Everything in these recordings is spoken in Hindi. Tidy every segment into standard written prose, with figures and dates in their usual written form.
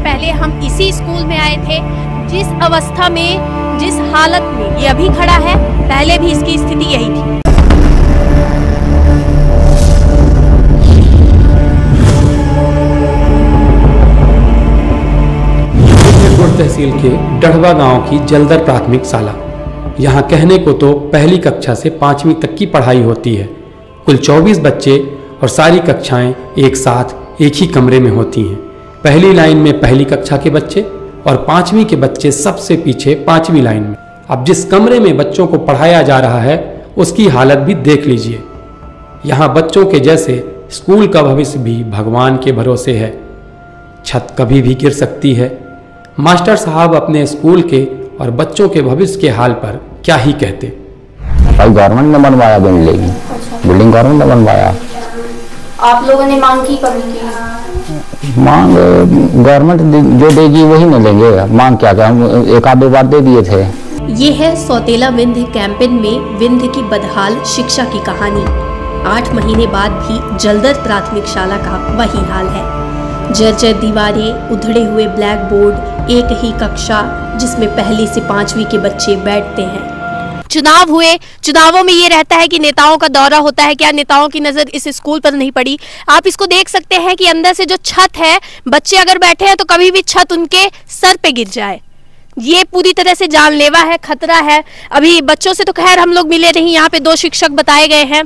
पहले हम इसी स्कूल में आए थे। जिस अवस्था में, जिस हालत में ये अभी खड़ा है, पहले भी इसकी स्थिति यही थी। तहसील के डढ़वा गांव की जलदर प्राथमिक शाला। यहाँ कहने को तो पहली कक्षा से 5वीं तक की पढ़ाई होती है। कुल 24 बच्चे और सारी कक्षाएं एक साथ एक ही कमरे में होती हैं। पहली लाइन में पहली कक्षा के बच्चे और 5वीं के बच्चे सबसे पीछे 5वीं लाइन में। अब जिस कमरे में बच्चों को पढ़ाया जा रहा है उसकी हालत भी देख लीजिए। यहाँ बच्चों के जैसे स्कूल का भविष्य भी भगवान के भरोसे है। छत कभी भी गिर सकती है। मास्टर साहब अपने स्कूल के और बच्चों के भविष्य के हाल पर क्या ही कहते। भाई गवर्नमेंट ने बनवाया बिल्डिंग। बिल्डिंग गवर्नमेंट ने बनवाया। आप लोगों ने मांग की कभी की? मांग गवर्नमेंट जो देगी वही न लेंगे। मांग क्या हम एक आध दो बार दे दिए थे। ये है सौतेला विंध्य कैंपेन में विंध्य की बदहाल शिक्षा की कहानी। 8 महीने बाद भी जलदर प्राथमिक शाला का वही हाल है। जर्जर दीवारें, उधड़े हुए ब्लैक बोर्ड, एक ही कक्षा जिसमें पहली से 5वीं के बच्चे बैठते हैं। चुनाव हुए, चुनावों में ये रहता है कि नेताओं का दौरा होता है। क्या नेताओं की नजर इस स्कूल पर नहीं पड़ी? आप इसको देख सकते हैं कि अंदर से जो छत है, बच्चे अगर बैठे हैं तो कभी भी छत उनके सर पे गिर जाए। ये पूरी तरह से जानलेवा है, खतरा है। अभी बच्चों से तो खैर हम लोग मिले नहीं। यहाँ पे 2 शिक्षक बताए गए हैं,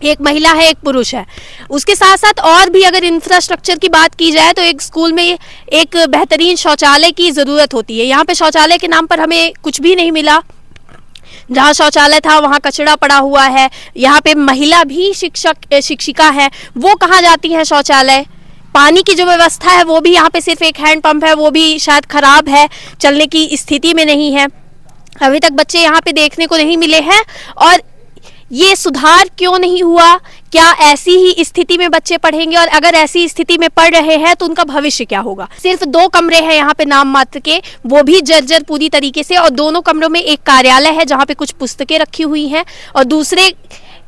एक महिला है, एक पुरुष है। उसके साथ साथ और भी अगर इंफ्रास्ट्रक्चर की बात की जाए तो एक स्कूल में एक बेहतरीन शौचालय की ज़रूरत होती है। यहाँ पे शौचालय के नाम पर हमें कुछ भी नहीं मिला। जहाँ शौचालय था वहाँ कचरा पड़ा हुआ है। यहाँ पे महिला भी शिक्षिका है, वो कहाँ जाती हैं शौचालय? पानी की जो व्यवस्था है वो भी यहाँ पे सिर्फ एक हैंड पंप है, वो भी शायद ख़राब है, चलने की स्थिति में नहीं है। अभी तक बच्चे यहाँ पे देखने को नहीं मिले हैं। और ये सुधार क्यों नहीं हुआ? क्या ऐसी ही स्थिति में बच्चे पढ़ेंगे? और अगर ऐसी स्थिति में पढ़ रहे हैं तो उनका भविष्य क्या होगा? सिर्फ 2 कमरे हैं यहाँ पे नाम मात्र के, वो भी जर्जर पूरी तरीके से। और दोनों कमरों में एक कार्यालय है जहाँ पे कुछ पुस्तकें रखी हुई हैं। और दूसरे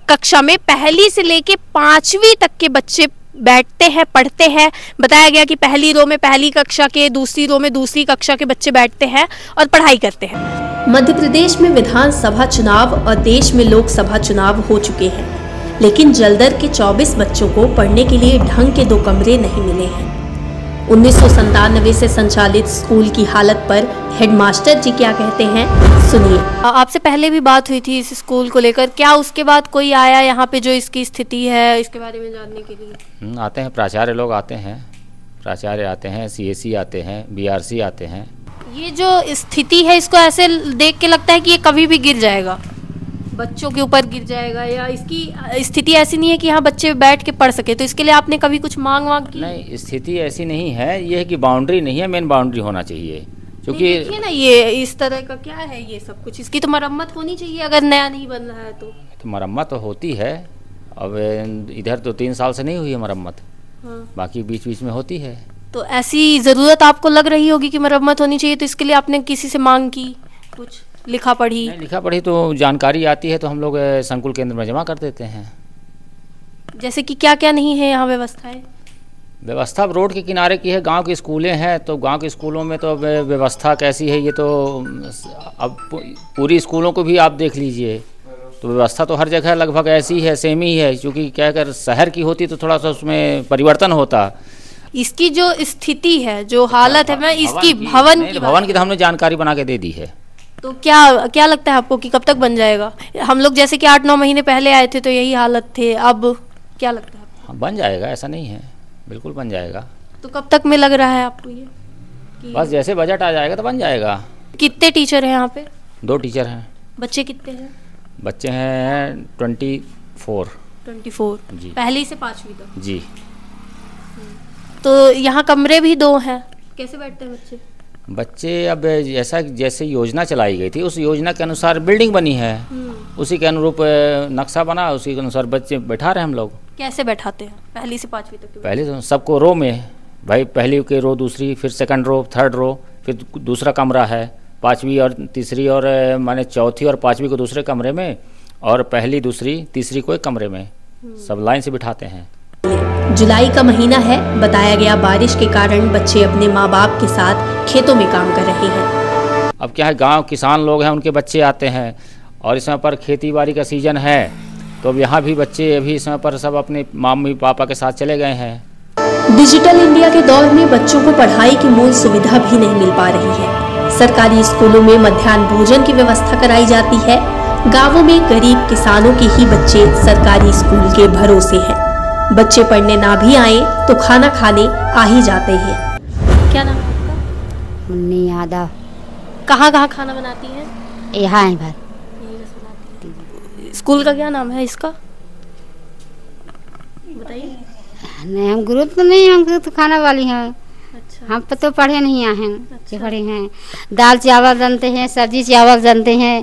कक्षा में पहली से लेके 5वीं तक के बच्चे बैठते हैं, पढ़ते हैं। बताया गया कि पहली रो में पहली कक्षा के, दूसरी रो में दूसरी कक्षा के बच्चे बैठते हैं और पढ़ाई करते हैं। मध्य प्रदेश में विधानसभा चुनाव और देश में लोकसभा चुनाव हो चुके हैं, लेकिन जलदर के 24 बच्चों को पढ़ने के लिए ढंग के 2 कमरे नहीं मिले हैं। 1997 से संचालित स्कूल की हालत पर हेडमास्टर जी क्या कहते हैं, सुनिए। आपसे पहले भी बात हुई थी इस स्कूल को लेकर, क्या उसके बाद कोई आया यहाँ पे जो इसकी स्थिति है इसके बारे में जानने के लिए? आते हैं, प्राचार्य लोग आते हैं, प्राचार्य आते हैं, CSE आते हैं, BRC आते हैं। ये जो स्थिति है इसको ऐसे देख के लगता है कि ये कभी भी गिर जाएगा, बच्चों के ऊपर गिर जाएगा, या इसकी स्थिति ऐसी नहीं है कि यहाँ बच्चे बैठ के पढ़ सके। तो इसके लिए आपने कभी कुछ मांग की? नहीं, स्थिति ऐसी नहीं है। ये है कि बाउंड्री नहीं है, मेन बाउंड्री होना चाहिए। क्योंकि देखिए ना, ये इस तरह का क्या है ये सब कुछ, इसकी तो मरम्मत होनी चाहिए अगर नया नहीं बन रहा है तो मरम्मत तो होती है। अब इधर तो 3 साल से नहीं हुई है मरम्मत। हाँ। बाकी बीच बीच में होती है। तो ऐसी ज़रूरत आपको लग रही होगी कि मरम्मत होनी चाहिए, तो इसके लिए आपने किसी से मांग की, कुछ लिखा पढ़ी? नहीं, लिखा पढ़ी तो जानकारी आती है तो हम लोग संकुल केंद्र में जमा कर देते हैं। जैसे कि क्या क्या नहीं है यहाँ व्यवस्थाएं? व्यवस्था रोड के किनारे की है, गांव के स्कूलें हैं, तो गांव के स्कूलों में तो व्यवस्था कैसी है ये तो अब पूरी स्कूलों को भी आप देख लीजिए, तो व्यवस्था तो हर जगह लगभग ऐसी है, सेम ही है। क्योंकि क्या अगर शहर की होती तो थोड़ा सा उसमें परिवर्तन होता। इसकी जो स्थिति है, जो हालत है, मैं इसकी भवन की तो हमने जानकारी बना के दे दी है। तो क्या लगता है आपको कि कब तक बन जाएगा? हम लोग जैसे कि 8-9 महीने पहले आए थे तो यही हालत थे, अब क्या लगता है आपको? हाँ, बन जाएगा, ऐसा नहीं है, बिल्कुल बन जाएगा। तो कब तक में लग रहा है आपको ये? बस जैसे बजट आ जाएगा तो बन जाएगा। कितने टीचर हैं यहाँ पे? 2 टीचर हैं। बच्चे कितने हैं? बच्चे हैं 24 जी। पहली से 5वीं तक जी। तो यहाँ कमरे भी 2 हैं, कैसे बैठते हैं बच्चे? बच्चे अब जैसे योजना चलाई गई थी उस योजना के अनुसार बिल्डिंग बनी है, उसी के अनुरूप नक्शा बना, उसी के अनुसार बच्चे बैठा रहे हम लोग। कैसे बैठाते हैं पहली से 5वीं तक? पहले तो सबको रो में, भाई पहली के रो, दूसरी, फिर सेकंड रो, थर्ड रो, फिर दूसरा कमरा है, 5वीं और तीसरी और माने चौथी और 5वीं को दूसरे कमरे में, और पहली, दूसरी, तीसरी को एक कमरे में, सब लाइन से बिठाते हैं। जुलाई का महीना है, बताया गया बारिश के कारण बच्चे अपने माँ बाप के साथ खेतों में काम कर रहे हैं। अब क्या है, गांव किसान लोग हैं, उनके बच्चे आते हैं और इस समय पर खेती बाड़ी का सीजन है, तो अब यहाँ भी बच्चे अभी इस समय पर सब अपने मम्मी पापा के साथ चले गए हैं। डिजिटल इंडिया के दौर में बच्चों को पढ़ाई की मूल सुविधा भी नहीं मिल पा रही है। सरकारी स्कूलों में मध्याह्न भोजन की व्यवस्था कराई जाती है। गांवों में गरीब किसानों के ही बच्चे सरकारी स्कूल के भरोसे हैं। बच्चे पढ़ने ना भी आए तो खाना खाने आ ही जाते हैं। क्या नाम है आपका? मुन्नी यादव। कहाँ कहाँ खाना बनाती हैं? यहाँ है भर। स्कूल का क्या नाम है इसका, बताइए। नहीं, हम ग्रुप तो नहीं, हम तो खाना वाली हैं। अच्छा। हम तो पढ़े नहीं आए हैं। अच्छा। पढ़े हैं, दाल चावल बनते हैं, सब्जी चावल बनते हैं,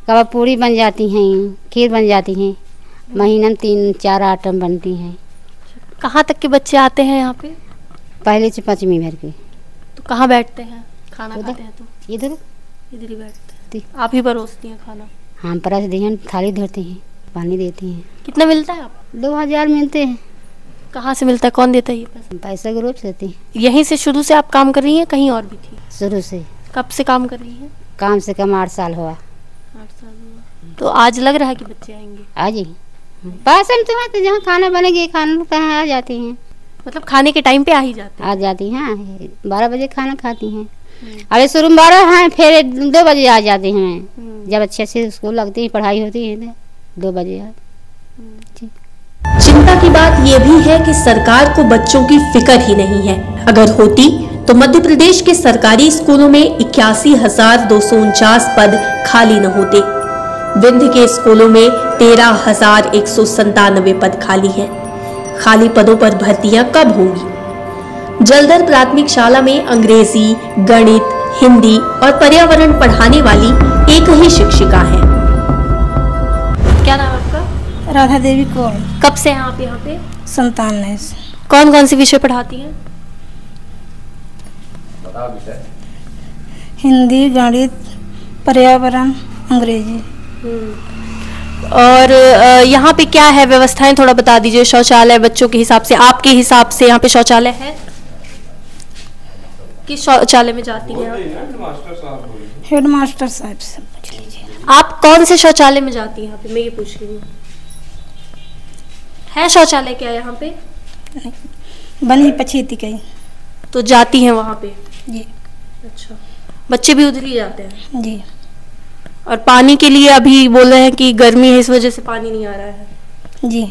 कबाब पूरी बन जाती हैं, खीर बन जाती हैं, महीने में 3-4 आइटम बनती हैं। कहाँ तक के बच्चे आते हैं यहाँ पे? पहले से 5वीं भर के। तो कहाँ बैठते हैं खाना खाते हैं? तो इधर इधर ही बैठते हैं। आप ही परोसती हैं खाना? हम परस देते हैं, थाली धरते हैं, पानी देते हैं। कितना मिलता है आप? 2000 मिलते हैं। कहाँ से मिलता है, कौन देता है ये पैसा? पैसा ग्रुप से देते हैं। यहीं से शुरू से आप काम कर रही हैं, कहीं और भी थी? शुरू से। कब से काम कर रही हैं? काम से कम 8 साल हुआ। 8 साल हुआ। तो आज लग रहा है कि बच्चे आएंगे? आज ही पास हम तो है, तो जहाँ खाना बनेगी खाना कहाँ आ जाती हैं। मतलब खाने के टाइम पे आ ही जाते हैं? आ जाती हैं, 12 बजे खाना खाती हैं। अरे शुरू में 12 हैं, फिर 2 बजे आ जाती हैं। जब अच्छे से स्कूल लगती है, पढ़ाई होती है, 2 बजे आ। चिंता की बात यह भी है कि सरकार को बच्चों की फिक्र ही नहीं है। अगर होती तो मध्य प्रदेश के सरकारी स्कूलों में 81,249 पद खाली न होते। विंध्य के स्कूलों में 13,197 पद खाली हैं। खाली पदों पर भर्तियां कब होंगी? जलदर प्राथमिक शाला में अंग्रेजी, गणित, हिंदी और पर्यावरण पढ़ाने वाली एक ही शिक्षिका है। क्या नाम है आपका? राधा देवी कौर। कब से हैं आप यहाँ पे? 97 से। कौन कौन से विषय पढ़ाती हैं? हिंदी, गणित, पर्यावरण, अंग्रेजी। और यहाँ पे क्या है व्यवस्थाएं, थोड़ा बता दीजिए। शौचालय बच्चों के हिसाब से, आपके हिसाब से यहाँ पे शौचालय है? किस शौचालय में जाती हैं आप? हेडमास्टर साहब से पूछ लीजिए। आप कौन से शौचालय में जाती हैं यहाँ पे, मैं ये पूछ रही हूँ। है शौचालय क्या यहाँ पे? बनी पछेती कहीं। तो जाती हैं वहाँ पे? जी। अच्छा, बच्चे भी उधर ही जाते हैं? जी। और पानी के लिए अभी बोल रहे हैं कि गर्मी है, इस वजह से पानी नहीं आ रहा है? जी।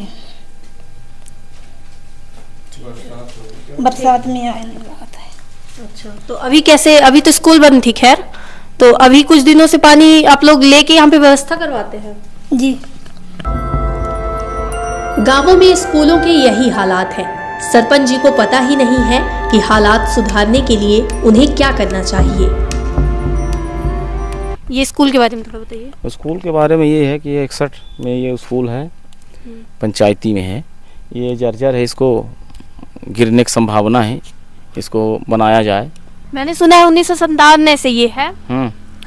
बरसात में आने लगा है। अच्छा, तो अभी कैसे? अभी तो स्कूल बंद थी, खैर, तो अभी कुछ दिनों से पानी आप लोग लेके यहाँ पे व्यवस्था करवाते हैं? जी। गांवों में स्कूलों के यही हालात हैं। सरपंच जी को पता ही नहीं है कि हालात सुधारने के लिए उन्हें क्या करना चाहिए। ये स्कूल के बारे में थोड़ा बताइए। स्कूल के बारे में ये है कि 61 में ये स्कूल है, पंचायती में है। ये जर्जर है, इसको गिरने की संभावना है, इसको बनाया जाए। मैंने सुना है 1997 से ये है।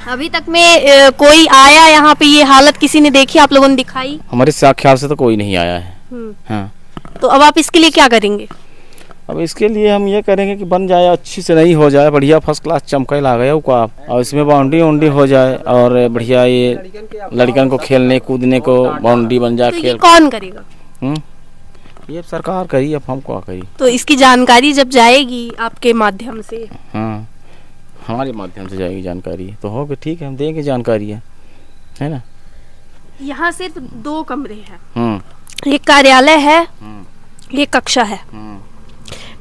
अभी तक में कोई आया यहाँ पे, ये हालत किसी ने देखी, आप लोगों ने दिखाई? हमारे ख्याल से तो कोई नहीं आया है। हाँ। तो अब आप इसके लिए क्या करेंगे? अब इसके लिए हम ये करेंगे कि बन जाए, अच्छी से नहीं हो जाए, बढ़िया फर्स्ट क्लास चमके ला गया का, और इसमें बाउंड्री हो जाए और बढ़िया ये लड़कियों को खेलने कूदने को बाउंड्री बन जाए। तो खेल ये कौन करेगा? ये सरकार करी, अब हम क्या करी? तो इसकी जानकारी जब जाएगी आपके माध्यम से? हाँ, हमारे माध्यम से जाएगी जानकारी, तो होगा ठीक है, हम देंगे जानकारी है ना। यहाँ सिर्फ 2 कमरे हैं, एक कार्यालय है, एक कक्षा है।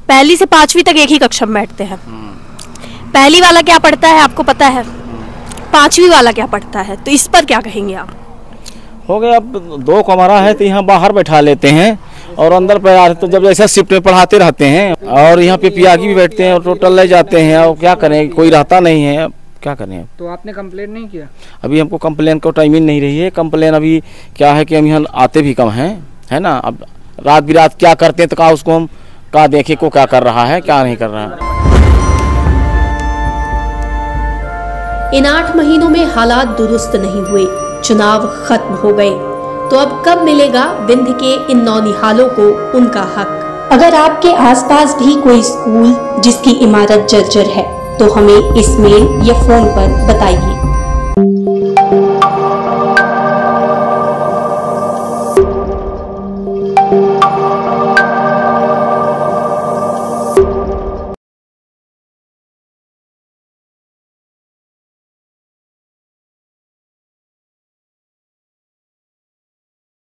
पहली से 5वीं तक एक ही कक्षा में बैठते हैं। पहली वाला क्या पढ़ता है आपको पता है? 5वीं वाला क्या पढ़ता है? तो इस पर क्या कहेंगे आप? हो गया, अब 2 कमरा है तो यहाँ बाहर बैठा लेते हैं और अंदर पे आते तो जब जैसा शिफ्ट में पढ़ाते रहते हैं, और यहाँ पे पियागी भी बैठते हैं और टोटल ले जाते हैं, और क्या करें, कोई रहता नहीं है, अब क्या करें। तो आपने कंप्लेन नहीं किया? अभी हमको कंप्लेन को टाइमिंग नहीं रही है। कंप्लेन अभी क्या है कि हम यहाँ आते भी कम हैं, है ना। अब रात बिरात क्या करते हैं तो कहा उसको हम का देखे को क्या कर रहा है, क्या नहीं कर रहा है। इन 8 महीनों में हालात दुरुस्त नहीं हुए, चुनाव खत्म हो गए, तो अब कब मिलेगा विंध्य के इन नौनिहालों को उनका हक? अगर आपके आसपास भी कोई स्कूल जिसकी इमारत जर्जर है तो हमें इस मेल या फोन पर बताइए।